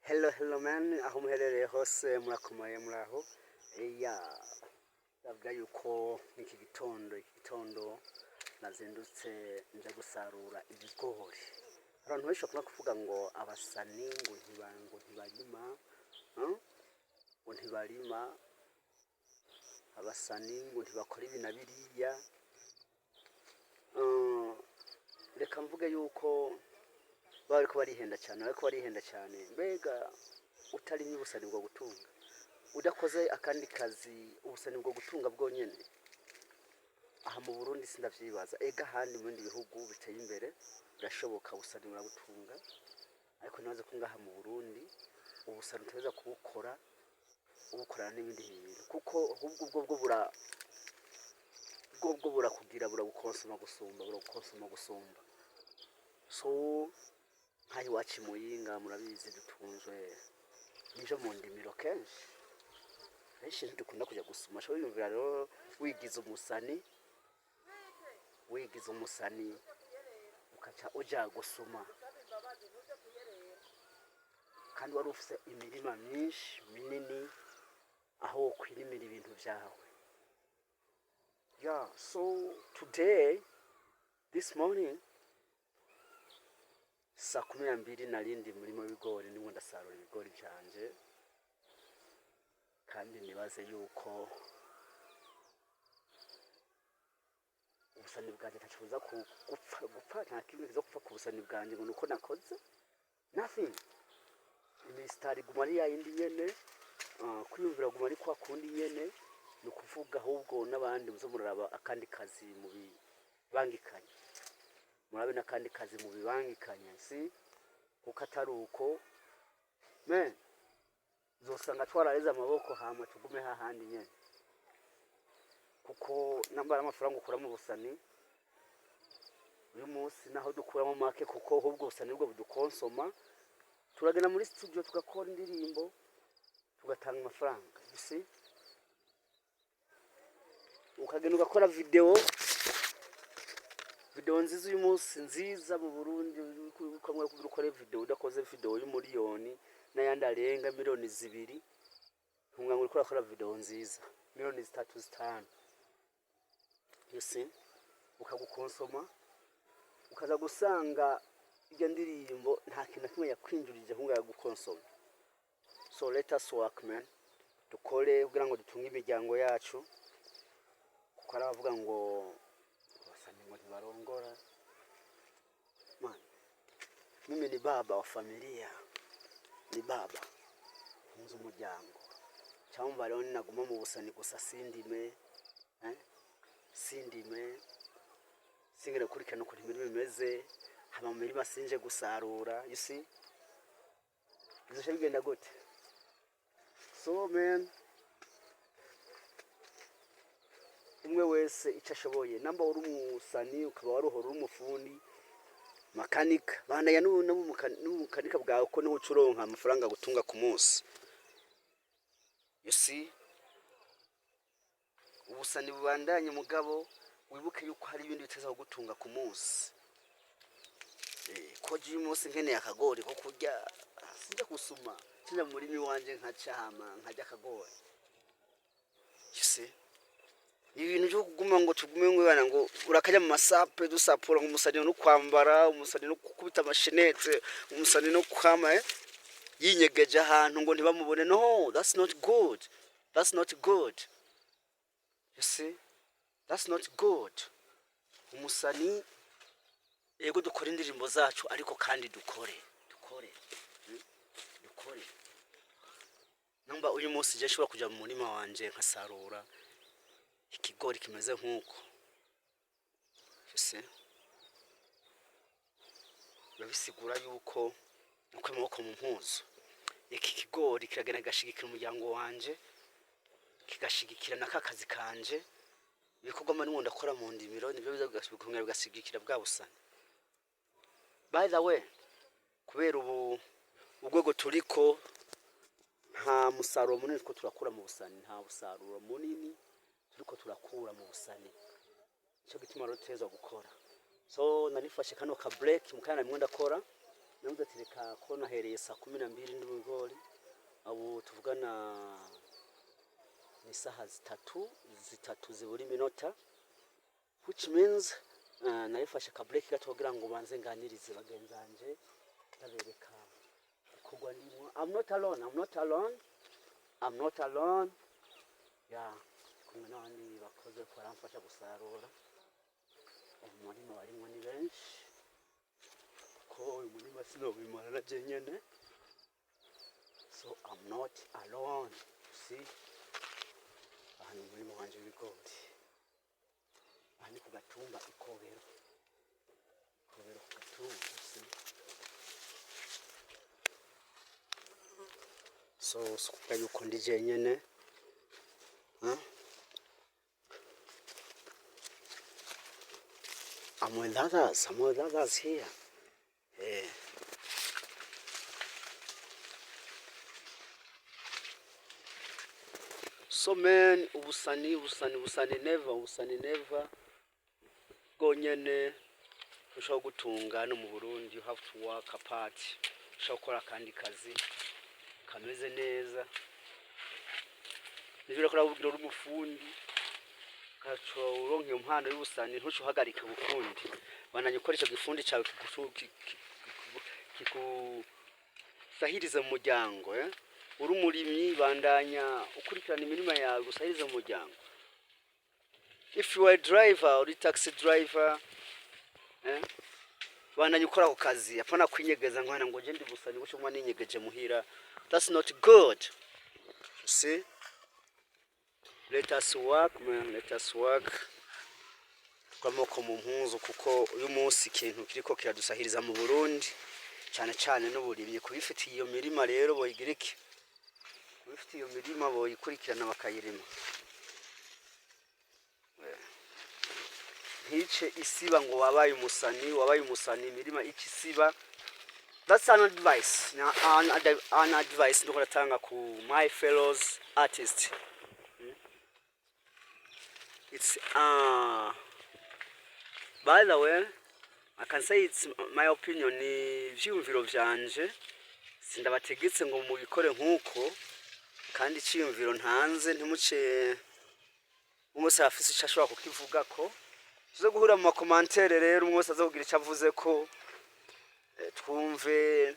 Hello man, aho muherereye hose murakomaye muraho. Ndavuga yuko iki gitondo nazindutse nje gusarura ibigori. Abantu benshi bakunda kuvuga ngo abasani ngo ntibarima, abasani ngo ntibakora ibi na biriya. Reka mvuge yuko bariko barihenda cyane, mbega utarimye ubusani bwo gutunga, udakoze akandi kazi ubusani bwo gutunga bwonyene. Aha mu Burundi sindavyibaza, ega handi mu bindi bihugu biteye imbere birashoboka ubusani burabutunga, ariko naze ko ngaha mu Burundi ubusani uteza ubukorana n'ibindi bintu, kuko ubwo burakugira buragukonsoma gusumba. So nkayi wacu muyinga murabizi dutunzwe n'ivyo mu ndimiro kenshi ntidukunda kujya gusuma. Sho yumvira rero wigize umusani ukaca uja gusuma, kandi wari ufise imirima myinshi minini aho kwirimira ibintu vyawe. So today, this morning, saa 12 narindi murimo w'ibigori ndimo ndasarura ibigori byanje, kandi nibaze yuko ubusani bwanje ntacuza gupfa, nta kimwe kiza gupfa ku busani bwanje ngo nuko nakoze nothing. Imistari gumari ya indi nyene, kwiyumvira gumari kwa kundi nyene, no kuvuga ahubwo n'abandi muzo muraraba akandi kazi mu bibangikanye, murabe n'akandi kazi mu bibangikanye, si kuko atari uko zosanga twarareza amaboko hama tugume hahandi nyene, kuko nambara amafaranga ukura mu busani uyu munsi naho dukuramo make, kuko ahubwo busani bwo budukonsoma. Turagenda muri studio tugakora indirimbo tugatanga amafaranga, si ukagenda ugakora video nziza uyu munsi, nziza mu Burundi. Ukamwe gukora video udakoze video y'umuriyoni n'ayandi arenga miliyoni 2, ntunga ngo ukora video nziza miliyoni 3-5, you see, ukagukonsoma, ukaza gusanga iyo ndirimbo nta kintu kimwe yakwinjurije hunga yagukonsoma. So let us work man, dukore kugira ngo dutunge imiryango yacu, kuko aravuga ngo basani ngo ntibarongora man. Mimi ni baba wa familia, ni baba nzi umuryango, cyangwa rero ninaguma mu busani gusa sindime singere kurikana uko imirimo imeze, hama mu mirima sinje gusarura, you see, bizosha bigenda gute? So man, umwe wese icyo ashoboye, namba uri umusani ukaba waruhora umufundi makanika, bandanya n'umukanika bwawe ko niho ucuronka amafaranga gutunga ku munsi, you see. Ubusani bubandanye mugabo wibuke yuko hari ibindi biteza gutunga ku munsi. Ko uyu munsi nkeneye akagori ko kurya, sinjya gusuma, sinjya muri miwanje nkacama nkajya akagori, you see. Ibintu byo kuguma ngo tugume ngo bana ngo urakajya mu masape dusapura nk'umusani no kwambara, umusani no kukubita amashenete, umusani no kwama yinyegeje ahantu ngo ntibamubone. No, that's not good, you see, that's not good. Umusani yego dukora indirimbo zacu, ariko kandi dukore. Namba uyu munsi je shobora kuja mu murima wanje nkasarura ikigori kimeze nkuko, you see, babisigura yuko nuko amaboko mu mpuzo. Iki kigori kiragenda gashigikira umuryango wanje, kigashigikira nakakazi kanje, ibikorwa mani wonda akora mu ndimiro nibyo bizagashigikira bigasigikira bwa busani. By the way, kubera ubwego turiko nta musaruro munini ko turakura mu busani, nta busaruro munini turiko turakura mu busani, cyo gituma rero teza gukora. So nanifashe kano ka break mukana mwe ndakora navuze ati reka ko nahereye saa 12 ndi mu bigori abo tuvugana ni saha zitatu zibura iminota, which means nayifashe ka break gato kugira ngo banze nganirize bagenzanje ndabereka kugwa ndimo. I'm not alone. Yeah, kumwe n'abandi bakoze baramfasha gusarura umurimo barimo ni benshi ko uyu murimo sinobimara na jenyene, so I'm not alone. See, aha ni umurimo wanje w'ibigori, aha ni ku gatumba ikobero ku gatumba. See, so kuvuga yuko ndi jenyene. I'm with others here. Yeah. So man, ubusani never gonyene ushaka gutunga no mu Burundi. You have to work apart. Ushaka gukora kandi kazi kameze neza. Nivyo kora ubwira uri umufundi kacho uronke impano y'ubusani ntushuhagarika bufundi bananye ukoresha gifundi cyawe kikusahiriza mu muryango uri umurimyi bandanya ukurikirana imirima yawe gusahiriza mu muryango. If you are a driver or a taxi driver bandanye ukora ku kazi apana kwinyegeza nkwana ngo je ndi busani gucyo mwana ninyegeje muhira. That's not good. See, let us work, man. Let us work. Twamoko mu mpuzo kuko uyu munsi ikintu kiriko kiradusahiriza mu Burundi cyane n'uburimye kubifitiye iyo mirima rero boyigirike. Kubifitiye iyo mirima boyikurikirana bakayirima. Hice isiba ngo wabaye umusani mirima ikisiba. That's an advice. Now an advice ndiko natanga ku my fellows artists. It's by the way, I can say it's my opinion, ni vyumviro vyanje sindabategetse ngo mubikore nkuko kandi cyiyumviro ntanze ntimuce umose afise icashobora kukivuga ko tuze guhura mu commentaire rero umwose azogira icavuze ko twumve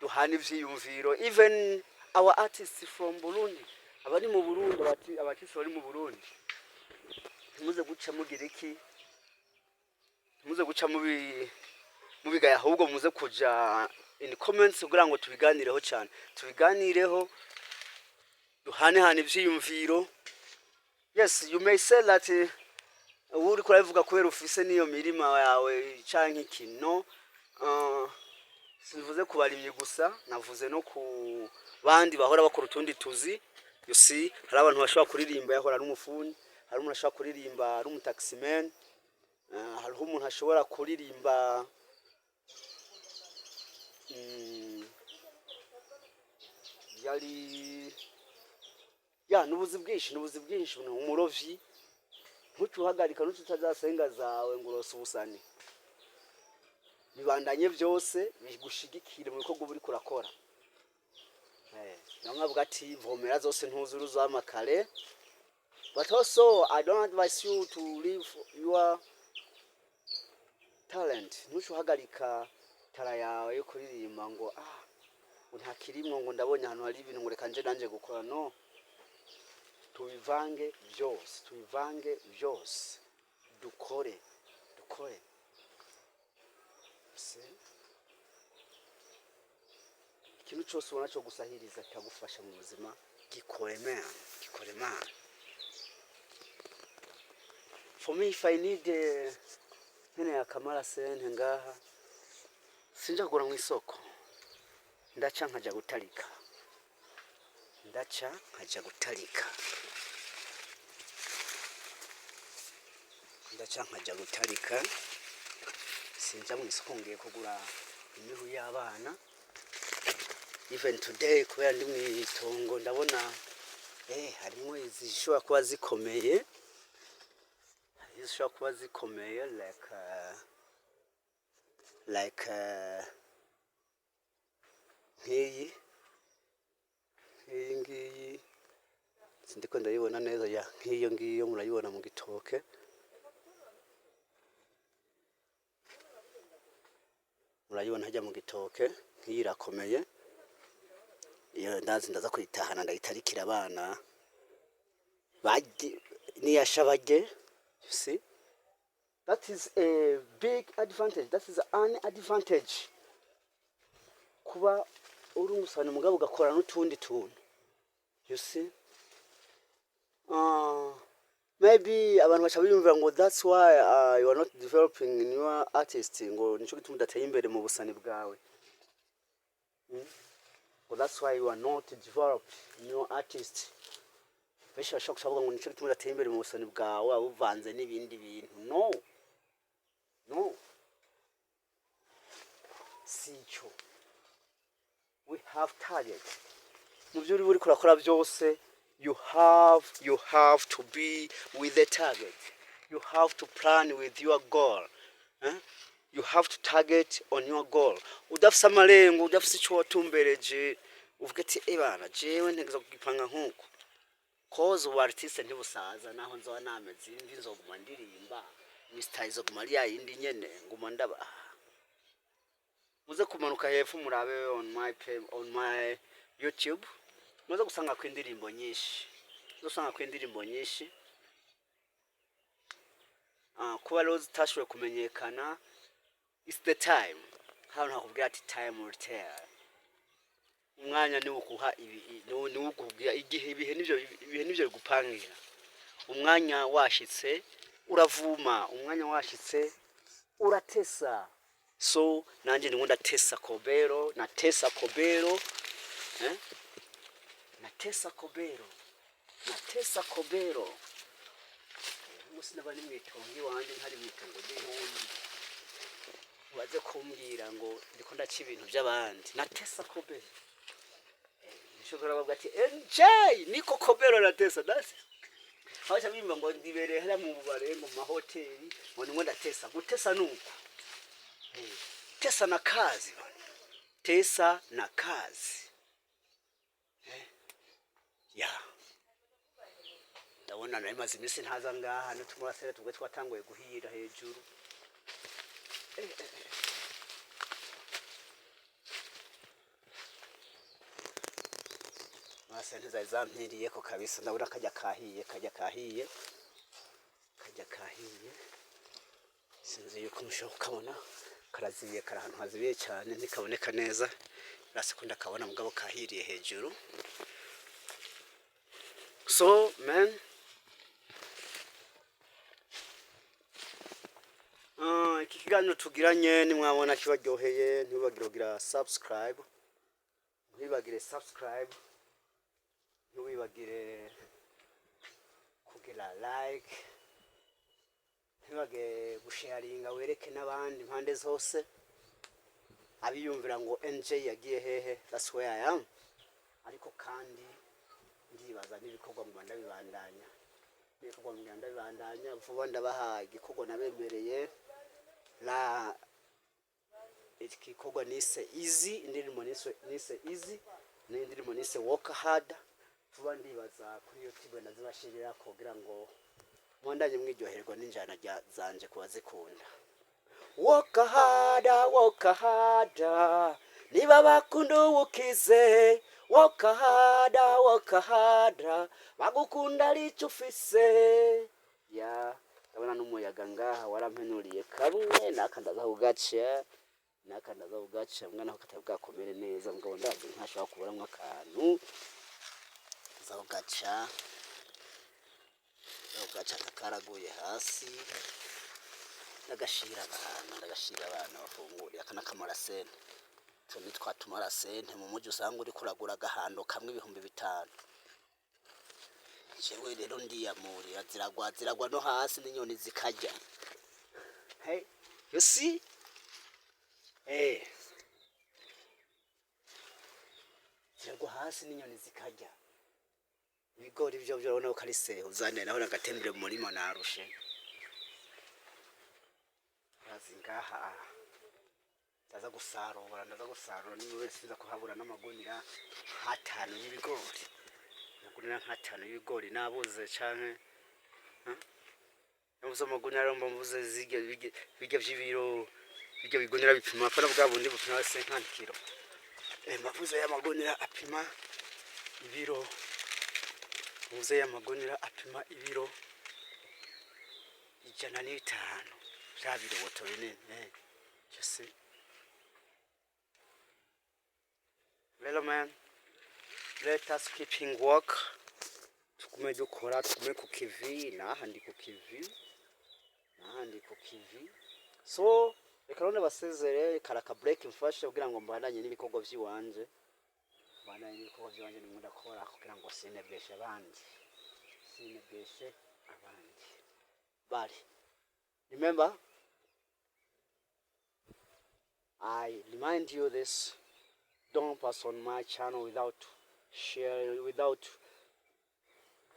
duhana ivyiyumviro. Even our artists from Burundi, abari mu Burundi, abatisi bari mu Burundi, muze guca mugira iki, muze guca mubigaya ahubwo muze kuja in comments kugira ngo tubiganireho cyane, tubiganireho duhane ivyiyumviro. Yes, you may say that uri kuravuga kubera ufise niyo mirima yawe canke ikino. Sivuze kubarimye gusa, navuze no ku bandi bahora bakora utundi tuzi. You see, hari abantu bashobora kuririmba yahora ari umufundi, hari umuntu ashobora kuririmba ari umutaximan, hari umuntu ashobora kuririmba nubuzi bwinshi umurovyi. Ntutuhagarika n'ututazasenga zawe ngo urose ubusani. Bibandanye byose bigushigikire mu bikorwa buri kurakora. Nyavuga ati vomera zose ntuzuru amakare. But also I don't advise you to leave your talent. Ntutuhagarika tara yawe yo kuririmba ngo ntakirimwo ngo ndabonye hano hari ibintu ngo reka nje nanje gukora. No, tubivange byose dukore. Ikintu cyose ubona cyo gusahiriza cyagufasha mu buzima gikore man. For me, if I need ya kamara sente ngaha sinja kugura mu isoko, ndaca nkajya gutarika. Sinja mu isoko ngiye kugura imihu y'abana. Even today kubera ndi mu itongo ndabona harimo izishobora kuba zikomeye. Like nk'iyi ngiyi sindiko ndayibona neza ya nk'iyo ngiyo murayibona mu gitoke murayibona hajya mu gitoke nk'iyi irakomeye iyo ndaza kuyitahana ndayitarikira abana niyasha bajye. You see, that is a big advantage, that is an advantage kuba uri umusani mugabo ugakora n'utundi tuntu. You see, maybe abantu bacabiyumvira ngo that's why you are not developing in your artist, ngo nico gituma udateye imbere mu busani bwawe. Well, that's why you are not developed in your artist. Besha shaka kuvuga ngo nico gituma udateye imbere mu busani bwawe uvanze n'ibindi bintu. No. Sicho. We have target. Mu byo uri kurakora byose, you have to be with the target. You have to plan with your goal. You have to target on your goal. Udafisa amarengo, udafisa icyo watumbereje, uvuga ati ebana jewe ntegeza kugipanga nkuko. Cause ubu artist ntibusaza naho nzoba nameze imvi nzoguma ndirimba. Mr. izoguma ya yindi nyene nguma ndaba. Muze kumanuka hepfo murabe on my YouTube. Muze gusanga ko indirimbo nyinshi. Kuba rose tashwe kumenyekana. It's the time. How nakubwira ati time will tell. Umwanya ni ukuha ni ukubwira igihe ibihe nivyo bigupangira. Umwanya washitse uravuma, umwanya washitse uratesa. So nanje ngunda tesa kobero, natesa kobero. Musi nabani mwitongi wanje ntari mwitongo n'inkundi. Waze kumbwira ngo ndiko ndaca ibintu by'abandi. Natesa kobero. Nishobora bavuga ati NJ niko kobero natesa dasi. Hacha bimba ngo ndibereye hara mu bubare mu mahoteli ngo ningo ndatesa. Gutesa nuko. Tesa na kazi bana. Tesa na kazi. Ya. Ndabona nayo mazi imisi ntaza ngaha n'utumurasere tugwe twatanguye guhira hejuru. Masente zazampiriye ko kabisa ndabona kajya kahiye. Sinzi yuko mushoboka kabona karaziye karahantu hazibiye cyane ntikaboneka neza. Rasekunda kabona mugabo kahiriye hejuru. So man, iki kiganiro tugiranye ni mwabona kibaryoheye, ntibagire subscribe, ntibibagire kugira like, ntibagire gusharinga wereke n'abandi impande zose abiyumvira ngo NJ yagiye hehe. That's where I am. Ariko kandi ndibaza n'ibikorwa mu Rwanda bibandanya vuba ndabaha igikorwa nabemereye la igikorwa nise easy, indirimbo nise easy, n'indirimbo nise work hard. Vuba ndibaza kuri YouTube nazibashirira kugira ngo mwandanye mwiryoherwa n'injana zanje kubazikunda. Work hard, niba bakunda ukize. Work hard, bagukunda arico ufise. Ya, ndabona n'umuyaga ngaha warampenuriye kamwe nakandaza ugaca. Mwana ho katabwakomere neza mugabo ndaje ntashaka kuburamwa akantu. Za ugaca takaraguye hasi. Ndagashira abana bafunguriye akana kamarasene. Tuni twatumara sente mu muji usanga uri kuragura agahando kamwe 5,000. Jewe rero ndiyamuri ziragwa no hasi n'inyoni zikajya. Hey, you see? Ziragwa hasi n'inyoni zikajya. Ibigori byo urabona ko ari se uzane naho nagatembere mu murima narushe. Ngaha ndaza gusarura niwe wese nza kuhabura n'amagunira hatanu y'ibigori amagunira nk'atanu y'ibigori nabuze canke nabuze amagunira aromba mvuze bijya vy'ibiro bijya bigunira bipima apana bwa bundi bupima 50 kilo mavuze y'amagunira apima ibiro muze y'amagunira apima ibiro 105 bya biroboto binini just see. Well, man, let us keeping work. Tukume dukora, tukume ku kivi, nahandi ku kivi. So, reka none basezere karaka break mfashe kugira ngo mbandanye n'ibikorwa by'iwanje. Nimwe ndakora kugira ngo sinebeshe abandi. But remember, I remind you this. Don't pass on my channel without sharing, without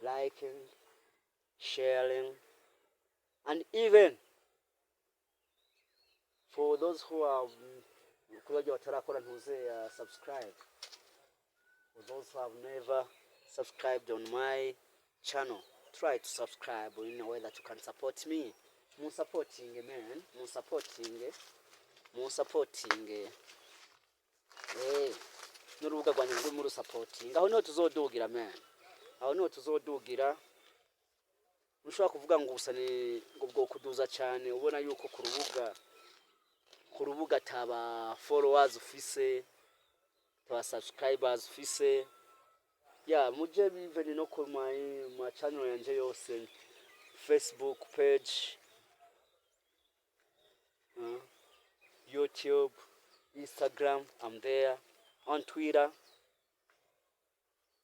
liking, sharing, and even for those who are subscribe. For those who have never subscribed on my channel, try to subscribe in a way that you can support me. More supporting, man. More supporting. N'urubuga rwanjye rwo muri supporting aho niho tuzodugira man, aho niho tuzodugira. Ushobora kuvuga ngo usane ngo bwo kuduza cyane ubona yuko ku rubuga taba followers ufise, taba subscribers ufise, muje even no ku my channel yanje yose, Facebook page, YouTube, Instagram, I'm there. On Twitter,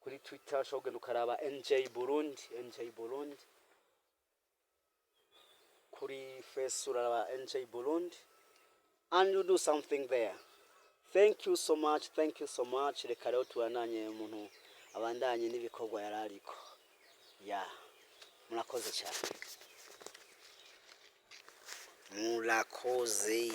kuri Twitter shogenda ukaraba NJ Burundi. Kuri Facebook uraba NJ Burundi, and you do something there. Thank you so much. Reka rero tubananye umuntu abandanye n'ibikorwa yarariko. Murakoze cyane. Murakoze.